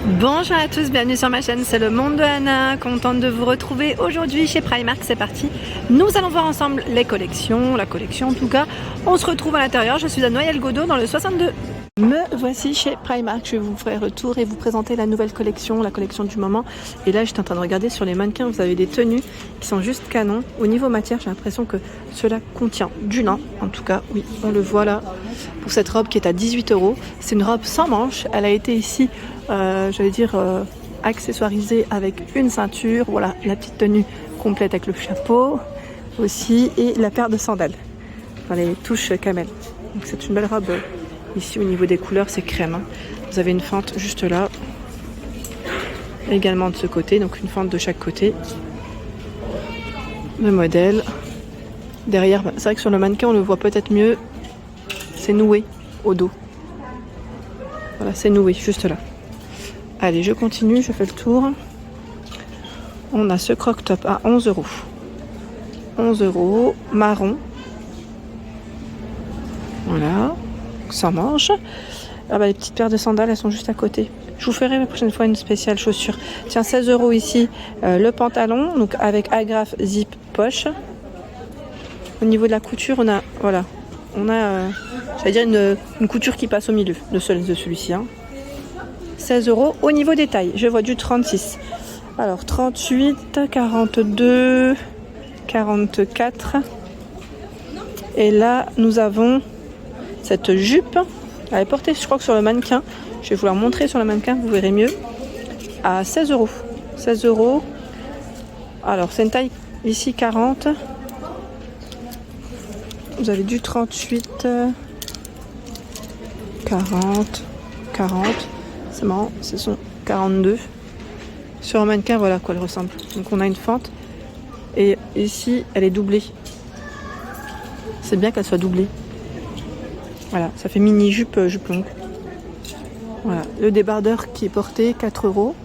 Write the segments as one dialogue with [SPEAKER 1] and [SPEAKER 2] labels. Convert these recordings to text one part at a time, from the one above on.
[SPEAKER 1] Bonjour à tous, bienvenue sur ma chaîne, c'est le monde de Anna, contente de vous retrouver aujourd'hui chez Primark, c'est parti. Nous allons voir ensemble les collections, la collection en tout cas. On se retrouve à l'intérieur, je suis à Noyelles-Godeau dans le 62. Me voici chez Primark, je vais vous faire le tour et vous présenter la nouvelle collection, la collection du moment. Et là j'étais en train de regarder sur les mannequins, vous avez des tenues qui sont juste canon. Au niveau matière, j'ai l'impression que cela contient du lin, en tout cas, oui, on le voit là. Pour cette robe qui est à 18 €, c'est une robe sans manches, elle a été ici, accessoirisée avec une ceinture, voilà, la petite tenue complète avec le chapeau aussi et la paire de sandales, dans les touches camel. Donc c'est une belle robe. Ici au niveau des couleurs c'est crème, hein. Vous avez une fente juste là, également de ce côté, donc une fente de chaque côté. Le modèle derrière, c'est vrai que sur le mannequin on le voit peut-être mieux, c'est noué au dos, voilà, c'est noué juste là. Allez, je continue, je fais le tour. On a ce croc-top à 11 €. 11 €, marron, voilà, sans manches. Ah bah, les petites paires de sandales, elles sont juste à côté. Je vous ferai la prochaine fois une spéciale chaussure. Tiens, 16 € ici, le pantalon, donc avec agrafe zip poche. Au niveau de la couture, on a, voilà, j'allais dire une couture qui passe au milieu de celui-ci, hein. 16 € au niveau des tailles, je vois du 36. Alors 38, 42, 44. Et là, nous avons cette jupe. Elle est portée, je crois que sur le mannequin. Je vais vous la montrer sur le mannequin, vous verrez mieux. À 16 €. 16 €. Alors, c'est une taille ici 40. Vous avez du 38, 40, 40. C'est marrant, ce sont 42. Sur un mannequin, voilà à quoi elle ressemble. Donc on a une fente. Et ici, elle est doublée. C'est bien qu'elle soit doublée. Voilà, ça fait mini jupe, jupe longue. Voilà, le débardeur qui est porté 4 €.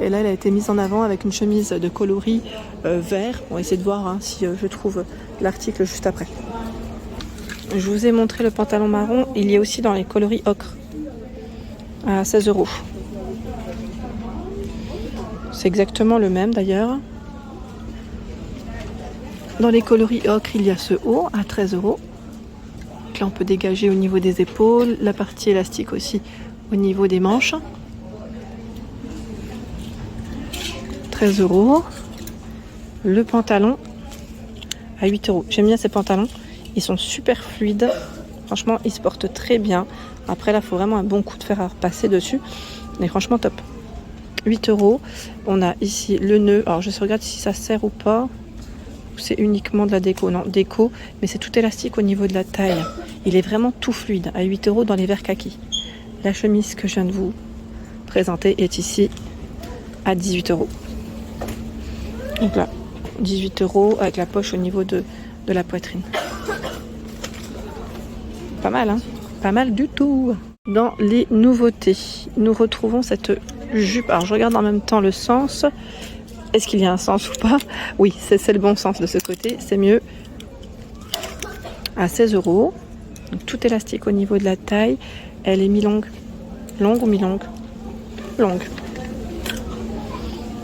[SPEAKER 1] Et là, elle a été mise en avant avec une chemise de coloris vert. On va essayer de voir, hein, si je trouve l'article juste après. Je vous ai montré le pantalon marron. Il y a aussi dans les coloris ocre. À 16 €. C'est exactement le même d'ailleurs. Dans les coloris ocre, il y a ce haut à 13 €. Donc là, on peut dégager au niveau des épaules, la partie élastique aussi au niveau des manches. 13 €. Le pantalon à 8 €. J'aime bien ces pantalons. Ils sont super fluides. Franchement, ils se portent très bien. Après, là, il faut vraiment un bon coup de fer à repasser dessus. Mais franchement, top. 8 €. On a ici le nœud. Alors, je regarde si ça sert ou pas. C'est uniquement de la déco. Non, déco. Mais c'est tout élastique au niveau de la taille. Il est vraiment tout fluide. À 8 € dans les verts kaki. La chemise que je viens de vous présenter est ici à 18 €. Donc là, 18 € avec la poche au niveau de la poitrine. Pas mal, hein? Pas mal du tout. Dans les nouveautés, nous retrouvons cette jupe. Alors je regarde en même temps le sens. Est-ce qu'il y a un sens ou pas? Oui, c'est le bon sens de ce côté, c'est mieux. À 16 €. Donc, tout élastique au niveau de la taille. Elle est mi-longue. Longue ou mi-longue? Longue.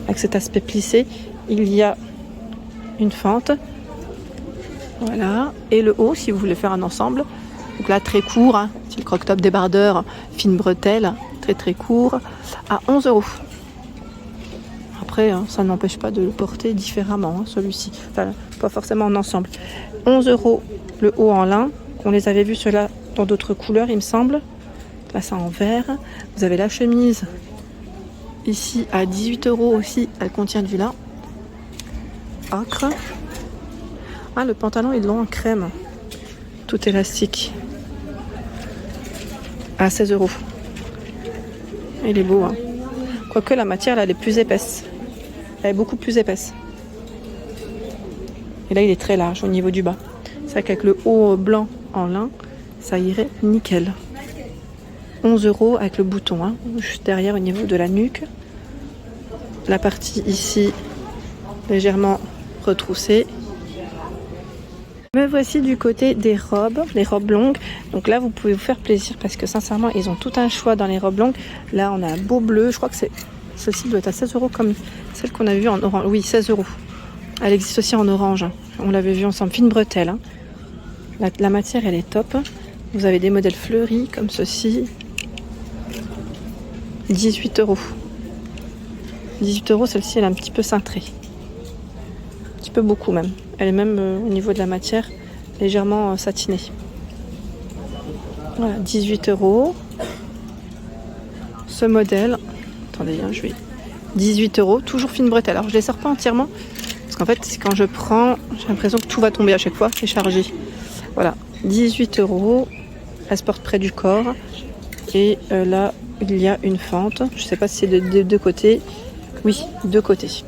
[SPEAKER 1] Avec cet aspect plissé, il y a une fente. Voilà. Et le haut, si vous voulez faire un ensemble. Donc là, très court, hein, c'est le croc-top débardeur, fine bretelle, très très court, à 11 €. Après, hein, ça n'empêche pas de le porter différemment, hein, celui-ci. Enfin, pas forcément en ensemble. 11 € le haut en lin. On les avait vus ceux-là dans d'autres couleurs, il me semble. Là, c'est en vert. Vous avez la chemise ici à 18 € aussi. Elle contient du lin. Ocre. Ah, le pantalon est long en crème. Tout élastique. À 16 €. Il est beau, hein. Quoique la matière là, elle est plus épaisse. Elle est beaucoup plus épaisse. Et là, il est très large au niveau du bas. C'est vrai qu'avec le haut blanc en lin, ça irait nickel. 11 € avec le bouton, hein, juste derrière au niveau de la nuque. La partie ici, légèrement retroussée. Me voici du côté des robes, les robes longues. Donc là, vous pouvez vous faire plaisir parce que sincèrement, ils ont tout un choix dans les robes longues. Là, on a un beau bleu. Je crois que celle-ci doit être à 16 € comme celle qu'on a vue en orange. Oui, 16 €. Elle existe aussi en orange. On l'avait vue ensemble. Fine bretelle. Hein. La matière, elle est top. Vous avez des modèles fleuris comme ceci. 18 €. 18 €, celle-ci, elle est un petit peu cintrée. Un petit peu beaucoup même. Elle est même au niveau de la matière légèrement satinée. Voilà, 18 €. Ce modèle, attendez, hein, je vais. 18 €, toujours fine bretelle. Alors je les sors pas entièrement parce qu'en fait, quand je prends, j'ai l'impression que tout va tomber à chaque fois. C'est chargé. Voilà, 18 €. Elle se porte près du corps. Et là, il y a une fente. Je sais pas si c'est de deux côtés. Oui, deux côtés.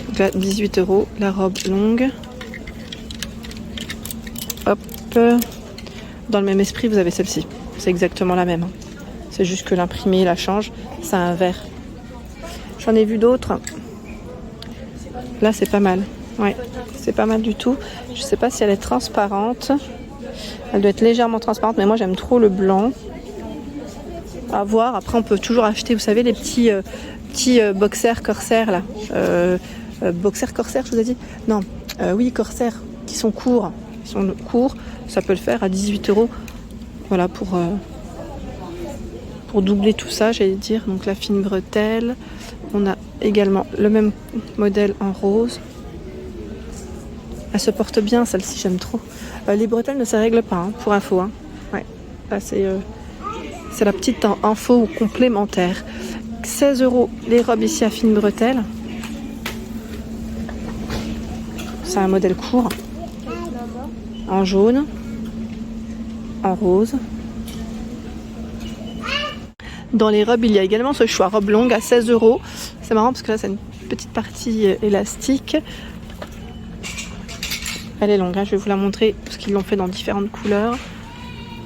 [SPEAKER 1] Donc là, 18 €, la robe longue. Hop. Dans le même esprit, vous avez celle-ci. C'est exactement la même. C'est juste que l'imprimé la change. C'est un vert. J'en ai vu d'autres. Là, c'est pas mal. Ouais, c'est pas mal du tout. Je sais pas si elle est transparente. Elle doit être légèrement transparente, mais moi, j'aime trop le blanc. À voir. Après, on peut toujours acheter, vous savez, les petits boxers corsaires là. Boxers corsaires, je vous ai dit. Non, oui, corsaires qui sont courts. Ils sont courts. Ça peut le faire à 18 €. Voilà pour doubler tout ça, j'allais dire. Donc la fine bretelle. On a également le même modèle en rose. Elle se porte bien, celle-ci, j'aime trop. Les bretelles ne se règlent pas, hein, pour info. Hein. Ouais, là c'est la petite info complémentaire. 16 € les robes ici à fine bretelle. C'est un modèle court. En jaune. En rose. Dans les robes, il y a également ce choix. Robe longue à 16 €. C'est marrant parce que là, c'est une petite partie élastique. Elle est longue, hein. Je vais vous la montrer parce qu'ils l'ont fait dans différentes couleurs.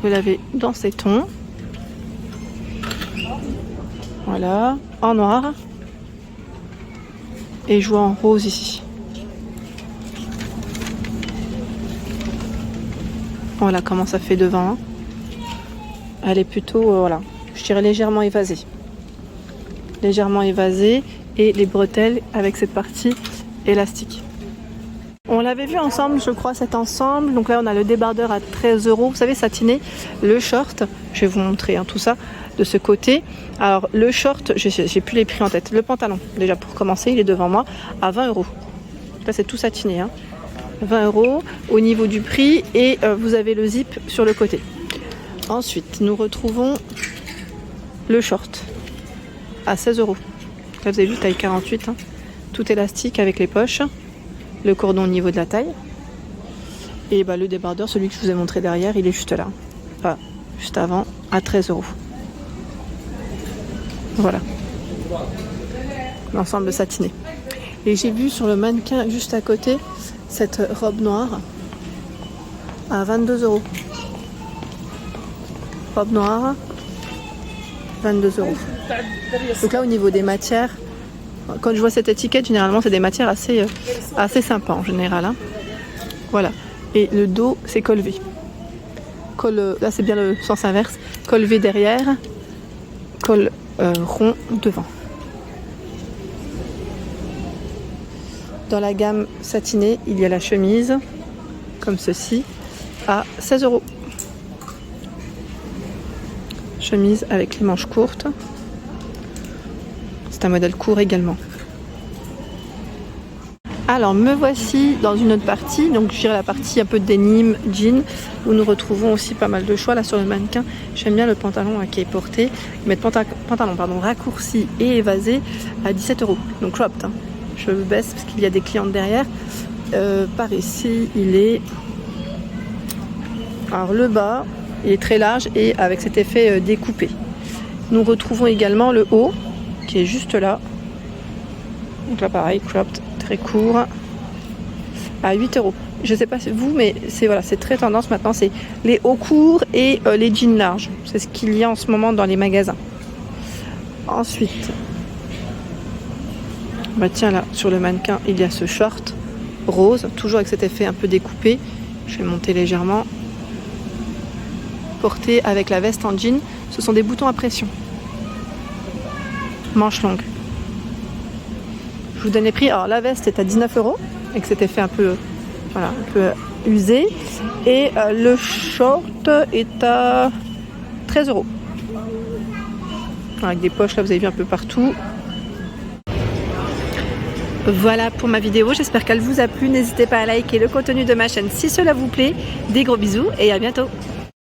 [SPEAKER 1] Vous l'avez dans ces tons. Voilà, en noir. Et je vois en rose ici. Voilà comment ça fait devant. Hein. Elle est plutôt, voilà, je dirais légèrement évasée. Légèrement évasée. Et les bretelles avec cette partie élastique. On l'avait vu ensemble, je crois, cet ensemble. Donc là, on a le débardeur à 13 €. Vous savez, satiné. Le short, je vais vous montrer hein, tout ça de ce côté. Alors, le short, j'ai plus les prix en tête. Le pantalon, déjà pour commencer, il est devant moi à 20 €. Là, c'est tout satiné. Hein. 20 € au niveau du prix. Et vous avez le zip sur le côté. Ensuite, nous retrouvons le short à 16 €. Là, vous avez vu, taille 48. Hein. Tout élastique avec les poches. Le cordon au niveau de la taille. Et bah, le débardeur, celui que je vous ai montré derrière, il est juste là. Enfin, juste avant, à 13 €. Voilà. L'ensemble satiné. Et j'ai vu sur le mannequin juste à côté cette robe noire à 22 €. Robe noire, 22 €. Donc là, au niveau des matières, quand je vois cette étiquette, généralement, c'est des matières assez sympas en général. Hein. Voilà. Et le dos, c'est col V. Là, c'est bien le sens inverse. Col V derrière, col rond devant. Dans la gamme satinée, il y a la chemise, comme ceci, à 16 €. Chemise avec les manches courtes. C'est un modèle court également. Alors me voici dans une autre partie, donc je dirais la partie un peu denim, jean, où nous retrouvons aussi pas mal de choix là sur le mannequin. J'aime bien le pantalon qui est porté, mais le pantalon raccourci et évasé à 17 €, donc cropped. Hein. Je baisse parce qu'il y a des clientes derrière. Par ici, il est. Alors le bas, il est très large et avec cet effet découpé. Nous retrouvons également le haut qui est juste là. Donc là pareil, cropped, très court, à 8 €. Je sais pas vous, mais c'est très tendance maintenant, c'est les hauts courts et les jeans larges. C'est ce qu'il y a en ce moment dans les magasins. Ensuite, bah tiens là, sur le mannequin, il y a ce short rose, toujours avec cet effet un peu découpé. Je vais monter légèrement. Porté avec la veste en jean. Ce sont des boutons à pression. Manche longue. Je vous donne les prix. Alors la veste est à 19 € avec cet effet un peu, voilà, un peu usé. Et le short est à 13 €. Avec des poches, là vous avez vu un peu partout. Voilà pour ma vidéo, j'espère qu'elle vous a plu. N'hésitez pas à liker le contenu de ma chaîne si cela vous plaît. Des gros bisous et à bientôt.